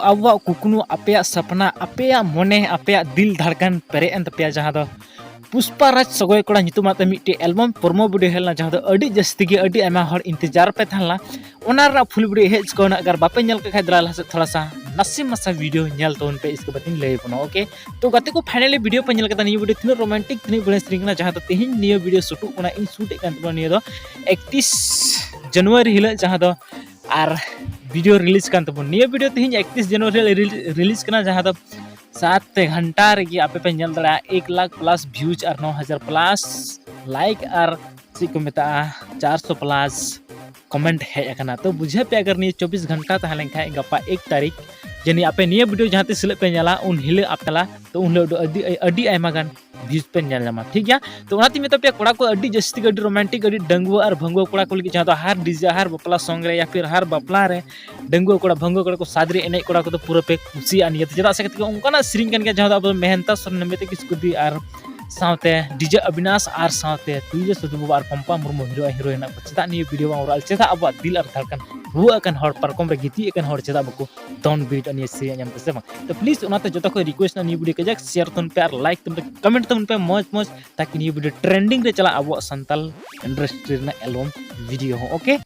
Awa kukunu apea sapna apea mone apea dil धड़कन पेरे N तपिया जहाँ दो पुष्पा राज सगोय कोड़ा nyutumat मिट्टी एल्बम प्रोमो वीडियो हेलना जहाँ दो अड़ी जस्ती के अड़ी आयमा हर इंतजार पे थाला ओनार फुल वीडियो हेज को अगर बापे नेल के खादरा ला थोड़ा सा नसी मसा वीडियो नेल तो उन पे इसके बातिन ले बनो ओके तो गति को फाइनली वीडियो पे नेल कता नी वीडियो तिन रोमांटिक तिन बड़े स्ट्रिंगना जहाँ दो तेहिन नियो वीडियो शूट कोना इन शूट एकान तो नियो दो 31 जनवरी हिला जहाँ दो आर वीडियो रिलीज कान तबन नियो वीडियो तेहिन 31 जनवरी रिलीज करना जहाँ दो 7 घंटा रही आप पे नेल दड़ा 1 लाख प्लस व्यूज और 9000 प्लस लाइक और को मेता 400 प्लस कमेंट है तो बुझे पे अगर नहीं 24 घंटा तहलें खाए गपा 1 तारीख जनी आपे निये वीडियो जहाँ ते सिले पे नेला उन हिले आपला तो उन अडी अडी आयमा गान व्यूज पे नेल जामा ठीक है तो ओनाती में तो पे कोड़ा को अडी जस्ती अडी रोमांटिक अडी डंगुआ और भंगुआ कोड़ा को लगी जहाँ तो हर डीजे हर बपला सॉन्ग रे या फिर हर बपला रे डंगुआ कोड़ा भंगुआ कोड़ा को सादरी एने कोड़ा को तो पूरा पे खुशी आनी चदा से उनका सेरिंग कन के जहाँ अब मेहनता सोरेन नमिता किसकु दी और साथे डीजे अविनाश और साथे तुइला साधु और पंपा मुर्मू हीरोइन चेदा नहीं वीडियो और चेदा अब दिल और धड़कन रुआकन हर परकम रे गिती एकन हर चेदा बको तौन बीट अनि से नाम से तो प्लीज उनाते जतो को रिक्वेस्ट ना नी वीडियो के जक शेयर तुन पे और लाइक तुन पे कमेंट तुन पे मौज ताकि नी वीडियो ट्रेंडिंग रे चला अब संताल इंडस्ट्री ना एल्बम वीडियो हो ओके